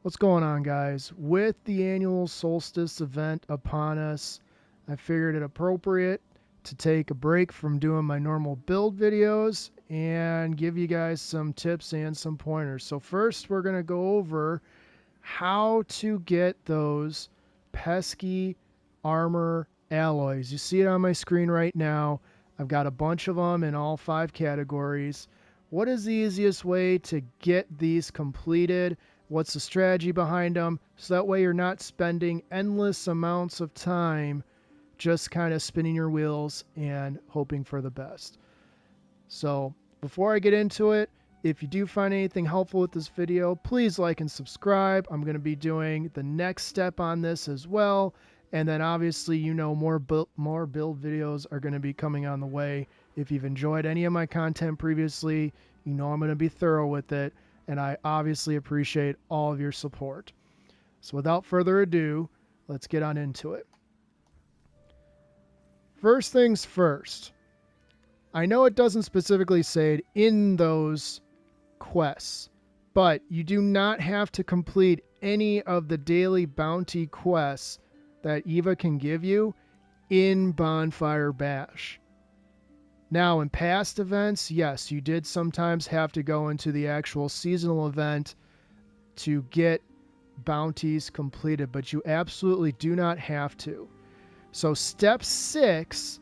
What's going on, guys? With the annual Solstice event upon us, I figured it appropriate to take a break from doing my normal build videos and give you guys some tips and some pointers. So first, we're going to go over how to get those pesky armor alloys. You see it on my screen right now. I've got a bunch of them in all 5 categories. What is the easiest way to get these completed? What's the strategy behind them? So that way you're not spending endless amounts of time just kind of spinning your wheels and hoping for the best. So before I get into it, if you do find anything helpful with this video, please like and subscribe. I'm going to be doing the next step on this as well. And then obviously, more build videos are going to be coming on the way. If you've enjoyed any of my content previously, I'm going to be thorough with it. And I obviously appreciate all of your support. So without further ado, let's get on into it. First things first. I know it doesn't specifically say it in those quests, but you do not have to complete any of the daily bounty quests that Eva can give you in Bonfire Bash. Now, in past events, yes, you did sometimes have to go into the actual seasonal event to get bounties completed, but you absolutely do not have to. So step 6,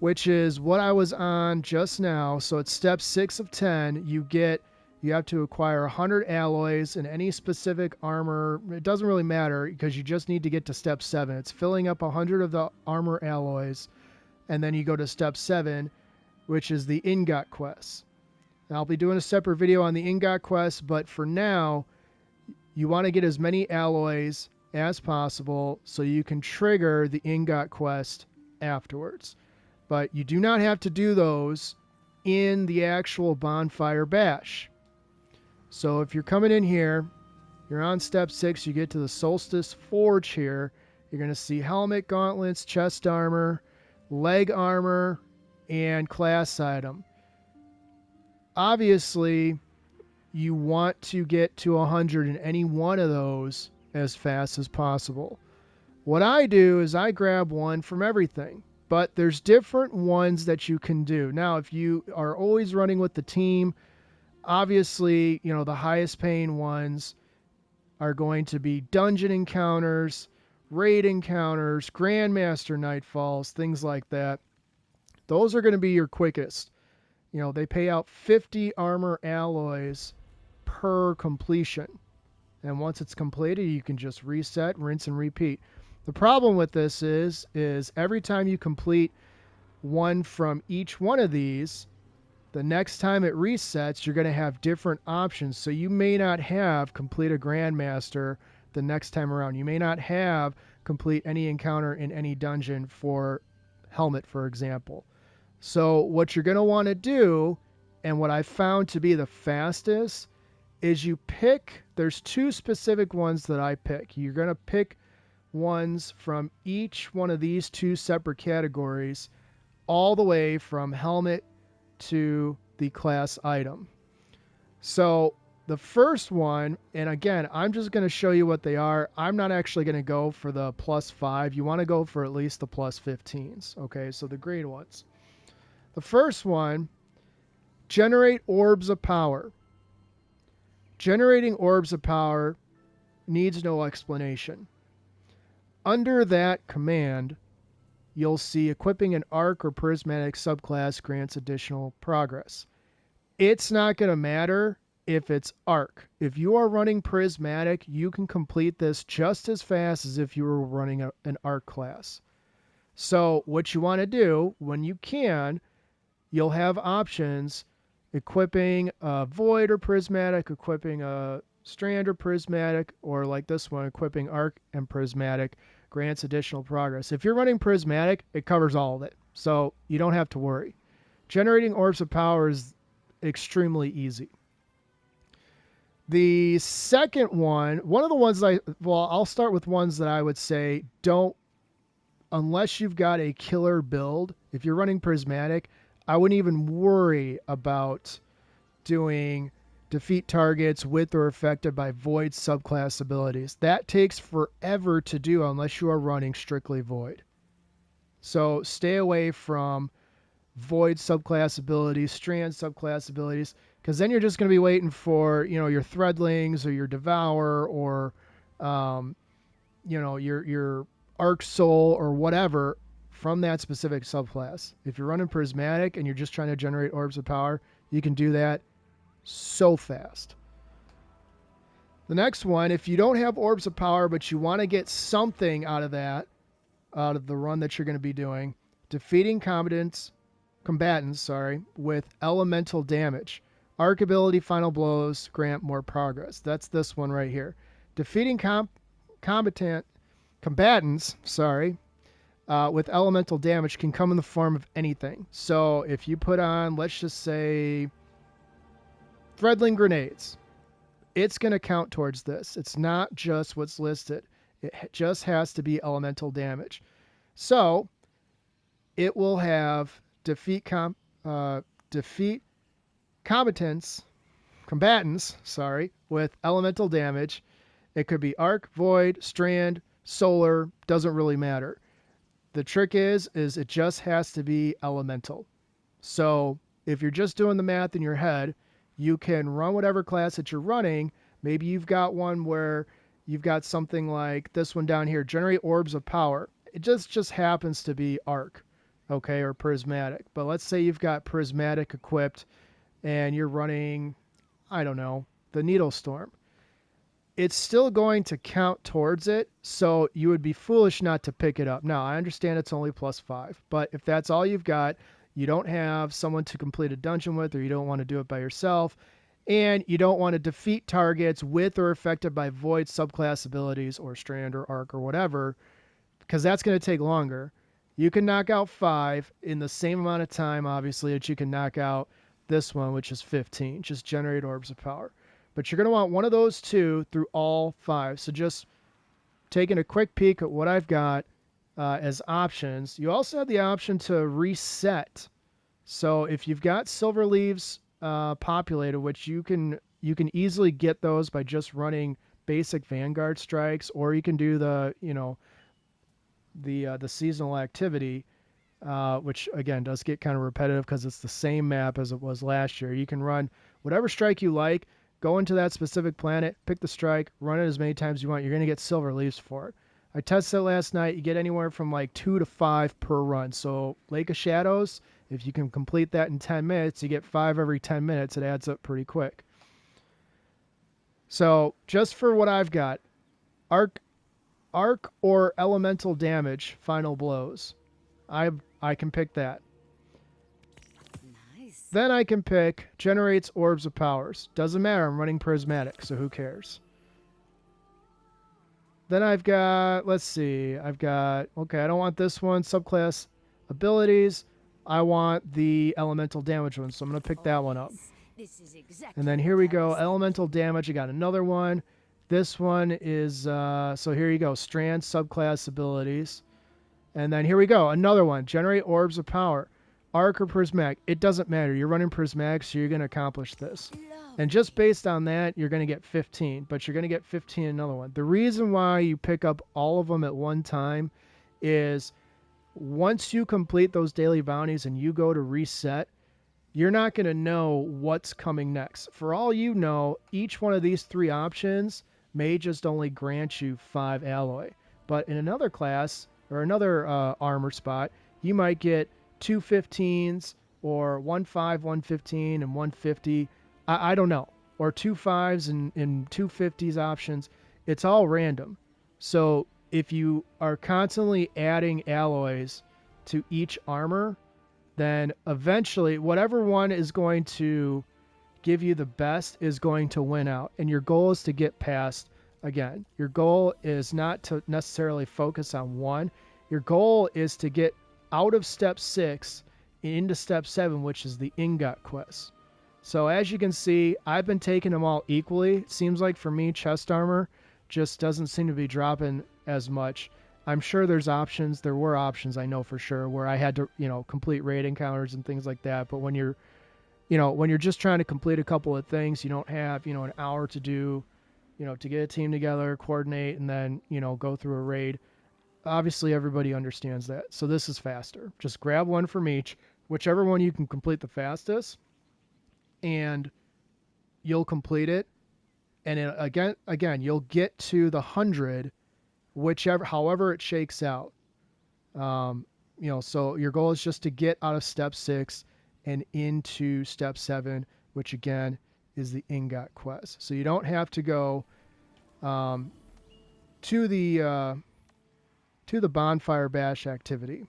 which is what I was on just now, so it's step 6 of 10, you have to acquire 100 alloys in any specific armor. It doesn't really matter because you just need to get to step 7. It's filling up 100 of the armor alloys. And then you go to step 7, which is the ingot quest. And I'll be doing a separate video on the ingot quest, but for now, you want to get as many alloys as possible so you can trigger the ingot quest afterwards. But you do not have to do those in the actual Bonfire Bash. So if you're coming in here, you're on step 6, you get to the Solstice Forge here, you're going to see helmet, gauntlets, chest armor, leg armor, and class item. Obviously, you want to get to 100 in any one of those as fast as possible. What I do is I grab one from everything, but there's different ones that you can do. Now, if you are always running with the team, obviously, the highest paying ones are going to be dungeon encounters, raid encounters, Grandmaster Nightfalls, things like that. Those are going to be your quickest. They pay out 50 armor alloys per completion. And once it's completed, you can just reset, rinse, and repeat. The problem with this is every time you complete one from each one of these, the next time it resets, you're going to have different options. So you may not have complete a Grandmaster the next time around. You may not have complete any encounter in any dungeon for helmet, for example. So what you're going to want to do, and what I found to be the fastest, is there's 2 specific ones that I pick. You're going to pick ones from each one of these 2 separate categories, all the way from helmet to the class item. So the first one, and again, I'm just going to show you what they are. I'm not actually going to go for the +5. You want to go for at least the +15s. Okay, so the green ones. The first one, generate orbs of power. Generating orbs of power needs no explanation. Under that command, you'll see equipping an arc or prismatic subclass grants additional progress. It's not going to matter if it's arc. If you are running prismatic, you can complete this just as fast as if you were running an arc class. So what you want to do when you can, you'll have options equipping a void or prismatic, equipping a strand or prismatic, or like this one, equipping arc and prismatic grants additional progress. If you're running prismatic, it covers all of it, so you don't have to worry. Generating orbs of power is extremely easy. The second one of the ones I'll start with ones that I would say don't, unless you've got a killer build. If you're running prismatic, I wouldn't even worry about doing defeat targets with or affected by void subclass abilities. That takes forever to do unless you are running strictly void. So stay away from void subclass abilities, strand subclass abilities, because then you're just going to be waiting for, your threadlings or your devour or, your arc soul or whatever from that specific subclass. If you're running prismatic and you're just trying to generate orbs of power, you can do that so fast. The next one, if you don't have orbs of power, but you want to get something out of that, out of the run that you're going to be doing, defeating combatants, with elemental damage. Arc ability final blows grant more progress. That's this one right here. Defeating combatants, with elemental damage can come in the form of anything. So if you put on, let's just say, Threadling grenades, it's going to count towards this. It's not just what's listed. It just has to be elemental damage. So it will have defeat combatants, with elemental damage. It could be arc, void, strand, solar, doesn't really matter. The trick is it just has to be elemental. So if you're just doing the math in your head, you can run whatever class that you're running. Maybe you've got one where you've got something like this one down here, generate orbs of power. It just happens to be arc, okay, or prismatic. But let's say you've got prismatic equipped and you're running, I don't know, the needle storm. It's still going to count towards it, so you would be foolish not to pick it up. Now, I understand it's only +5, but if that's all you've got, you don't have someone to complete a dungeon with, or you don't want to do it by yourself, and you don't want to defeat targets with or affected by void subclass abilities or strand or arc or whatever, because that's going to take longer. You can knock out 5 in the same amount of time, obviously, that you can knock out this one, which is 15. Just generate orbs of power. But you're going to want one of those 2 through all 5. So just taking a quick peek at what I've got as options. You also have the option to reset. So if you've got silver leaves populated, which you can easily get those by just running basic Vanguard strikes, or you can do the seasonal activity, which again does get kind of repetitive because it's the same map as it was last year. You can run whatever strike you like, go into that specific planet, pick the strike, run it as many times as you want. You're going to get silver leaves for it. I tested it last night. You get anywhere from like 2 to 5 per run. So Lake of Shadows, if you can complete that in 10 minutes, you get 5 every 10 minutes. It adds up pretty quick. So just for what I've got, arc or elemental damage, final blows. I can pick that. Nice. Then I can pick generates orbs of powers. Doesn't matter. I'm running prismatic, so who cares? Then I've got, okay, I don't want this one. Subclass abilities. I want the elemental damage one, so I'm going to pick that one up. And then here we go. Elemental damage. I got another one. This one is, so here you go. Strand subclass abilities. And then here we go. Another one. Generate orbs of power. Arc or prismatic. It doesn't matter. You're running prismatic, so you're going to accomplish this. And just based on that, you're going to get 15. But you're going to get 15 another one. The reason why you pick up all of them at one time is once you complete those daily bounties and you go to reset, you're not going to know what's coming next. For all you know, each one of these 3 options may just only grant you 5 alloy. But in another class or another armor spot, you might get 2 15s or 1 5, 1 15, and 150. I don't know. Or 2 5s and 2 50s options. It's all random. So if you are constantly adding alloys to each armor, then eventually whatever one is going to give you the best is going to win out. And your goal is to get past, again, your goal is not to necessarily focus on one. Your goal is to get out of step 6 into step 7, which is the ingot quest. So as you can see, I've been taking them all equally. It seems like for me, chest armor just doesn't seem to be dropping as much. I'm sure there's options. There were options, I know for sure, where I had to, complete raid encounters and things like that. But when you're when you're just trying to complete a couple of things, you don't have, an hour to do, to get a team together, coordinate, and then, go through a raid. Obviously, everybody understands that. So this is faster. Just grab one from each, whichever one you can complete the fastest, and you'll complete it. And again, you'll get to the 100, however it shakes out. So your goal is just to get out of step 6 and into step 7, which again is the ingot quest. So you don't have to go to the bonfire bash activity.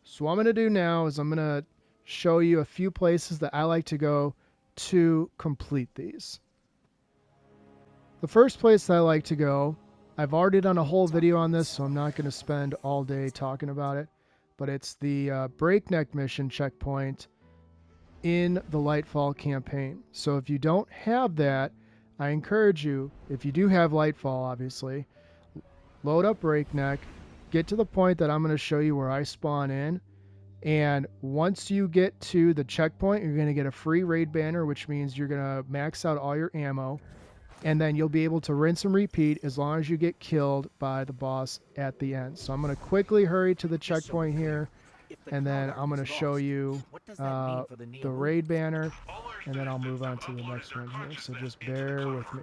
So what I'm going to do now is I'm going to show you a few places that I like to go to complete these. The first place that I like to go, I've already done a whole video on this, so I'm not going to spend all day talking about it, but it's the Breakneck mission checkpoint in the Lightfall campaign. So if you don't have that, I encourage you, if you do have Lightfall, obviously, load up Breakneck, get to the point that I'm going to show you where I spawn in, and once you get to the checkpoint, you're going to get a free raid banner, which means you're going to max out all your ammo, and then you'll be able to rinse and repeat as long as you get killed by the boss at the end. So I'm going to quickly hurry to the checkpoint here, and then I'm going to show you the raid banner, and then I'll move on to the next one here. So just bear with me.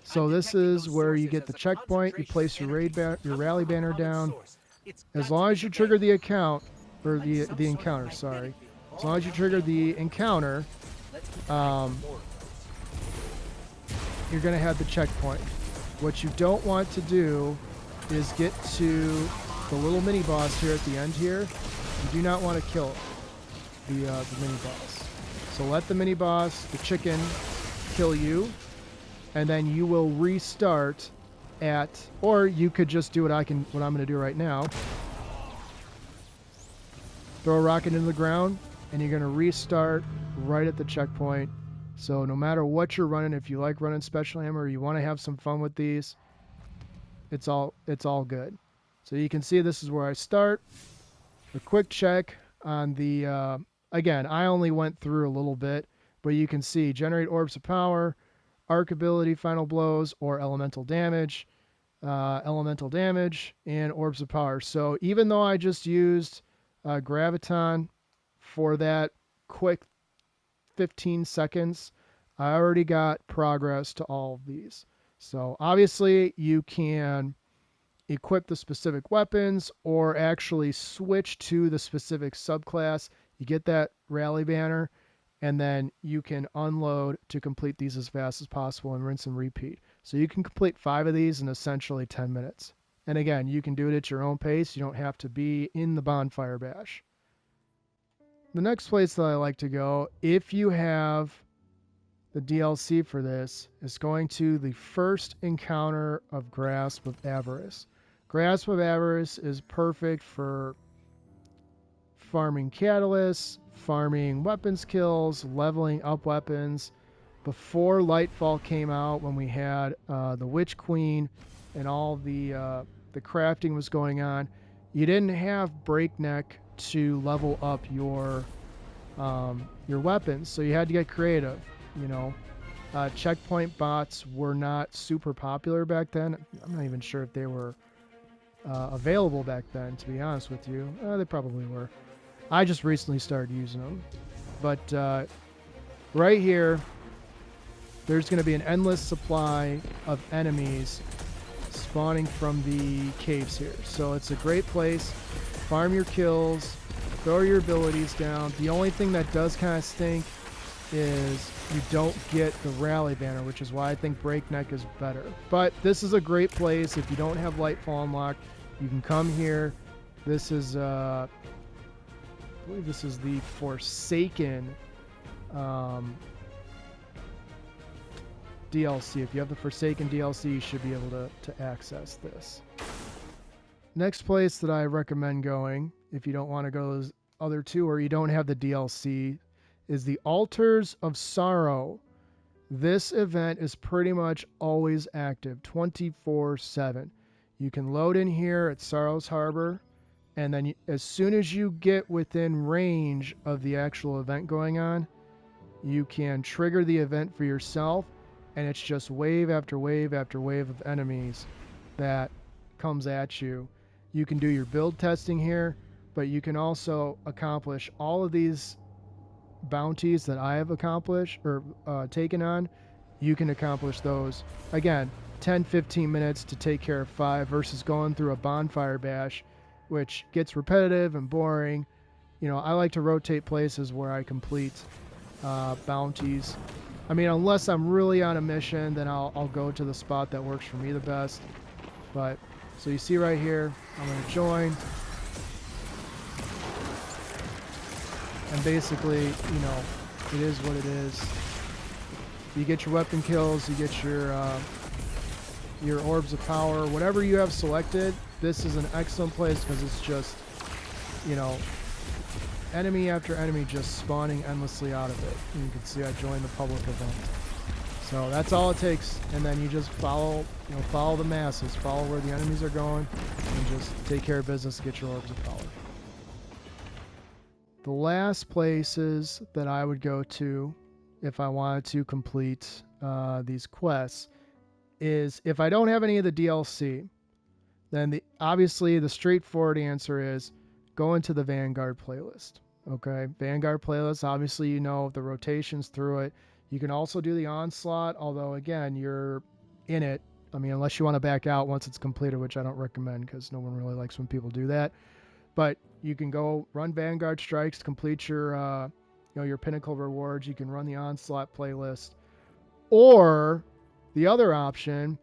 So this is where you get the checkpoint. You place your rally banner down. As long as you trigger the account, or the encounter, sorry. As long as you trigger the encounter, you're going to have the checkpoint. What you don't want to do is get to the little mini boss here at the end here. You do not want to kill the mini boss. So let the mini boss, the chicken, kill you, and then you will restart at, or you could just do what I'm going to do right now. Throw a rocket into the ground, and you're going to restart right at the checkpoint. So no matter what you're running, if you like running special ammo or you want to have some fun with these, it's all good. So you can see this is where I start. A quick check on the, again, I only went through a little bit, but you can see generate orbs of power, arc ability, final blows, or elemental damage, and orbs of power. So even though I just used graviton for that quick 15 seconds, I already got progress to all of these. So obviously you can equip the specific weapons or actually switch to the specific subclass. You get that rally banner, and then you can unload to complete these as fast as possible and rinse and repeat. So you can complete 5 of these in essentially 10 minutes. And again, you can do it at your own pace. You don't have to be in the bonfire bash. The next place that I like to go, if you have the DLC for this, is going to the first encounter of Grasp of Avarice. Grasp of Avarice is perfect for farming catalysts, farming weapons kills, leveling up weapons. Before Lightfall came out, when we had the Witch Queen and all the crafting was going on, you didn't have Breakneck to level up your weapons, so you had to get creative. Checkpoint bots were not super popular back then. I'm not even sure if they were available back then, to be honest with you. They probably were. I just recently started using them. But right here, there's going to be an endless supply of enemies spawning from the caves here. So it's a great place. Farm your kills, throw your abilities down. The only thing that does kind of stink is you don't get the rally banner, which is why I think Breakneck is better. But this is a great place. If you don't have Lightfall unlocked, you can come here. This is I believe this is the Forsaken DLC. If you have the Forsaken DLC, you should be able to access this. Next place that I recommend going, if you don't want to go those other two or you don't have the DLC, is the Altars of Sorrow. This event is pretty much always active 24/7. You can load in here at Sorrow's Harbor, and then as soon as you get within range of the actual event going on, you can trigger the event for yourself, and it's just wave after wave after wave of enemies that comes at you. You can do your build testing here, but you can also accomplish all of these bounties that I have accomplished or taken on. You can accomplish those. Again, 10-15 minutes to take care of 5 versus going through a bonfire bash, which gets repetitive and boring. You know, I like to rotate places where I complete bounties. I mean, unless I'm really on a mission, then I'll go to the spot that works for me the best. But, so you see right here, I'm going to join. And basically, you know, it is what it is. You get your weapon kills, you get your orbs of power, whatever you have selected. This is an excellent place because it's just, you know, enemy after enemy just spawning endlessly out of it. And you can see I joined the public event. So that's all it takes, and then you just follow the masses, follow where the enemies are going, and just take care of business to get your orbs of power. The last places that I would go to if I wanted to complete these quests is if I don't have any of the DLC, then obviously the straightforward answer is go into the Vanguard playlist. Okay, Vanguard playlist, obviously you know the rotations through it. You can also do the Onslaught, although again, you're in it. I mean, unless you want to back out once it's completed, which I don't recommend because no one really likes when people do that. But you can go run Vanguard strikes to complete your, your pinnacle rewards. You can run the Onslaught playlist, or the other option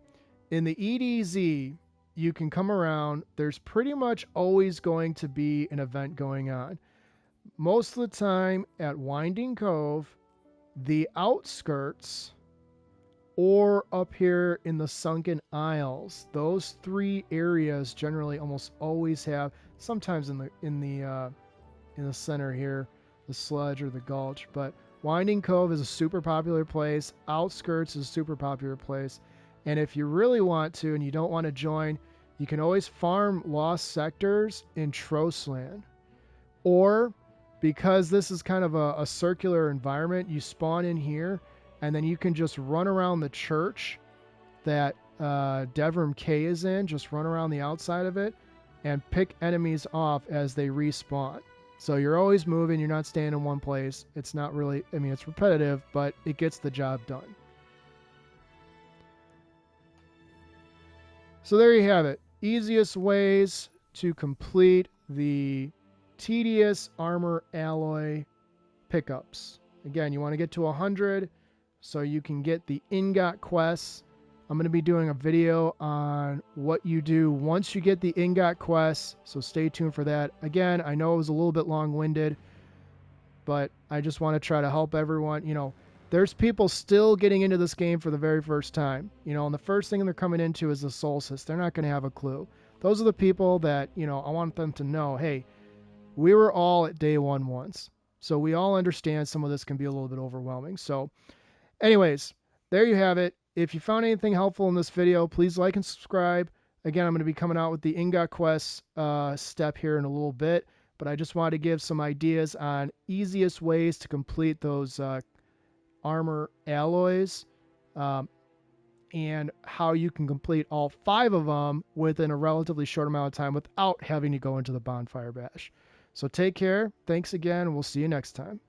in the EDZ, you can come around. There's pretty much always going to be an event going on. Most of the time at Winding Cove, the outskirts, or up here in the Sunken Isles. Those 3 areas generally almost always have, sometimes in the center here, the Sludge or the Gulch, but Winding Cove is a super popular place. Outskirts is a super popular place. And if you really want to and you don't want to join, you can always farm lost sectors in Trostland. Or, because this is kind of a circular environment, you spawn in here, and then you can just run around the church that Devrim K is in, just run around the outside of it, and pick enemies off as they respawn. So you're always moving, you're not staying in one place. It's not really, I mean, it's repetitive, but it gets the job done. So there you have it. Easiest ways to complete the tedious armor alloy pickups. Again, you want to get to 100 so you can get the ingot quests. I'm going to be doing a video on what you do once you get the ingot quests, so stay tuned for that. Again, I know it was a little bit long-winded, but I just want to try to help everyone. You know, there's people still getting into this game for the very first time. You know, and the first thing they're coming into is the SOLSTICE. They're not going to have a clue. Those are the people that, you know, I want them to know, hey, we were all at day 1 once. So we all understand some of this can be a little bit overwhelming. So anyways, there you have it. If you found anything helpful in this video, please like and subscribe. Again, I'm going to be coming out with the ingot quests step here in a little bit, but I just wanted to give some ideas on easiest ways to complete those armor alloys and how you can complete all 5 of them within a relatively short amount of time without having to go into the bonfire bash. So take care. Thanks again. We'll see you next time.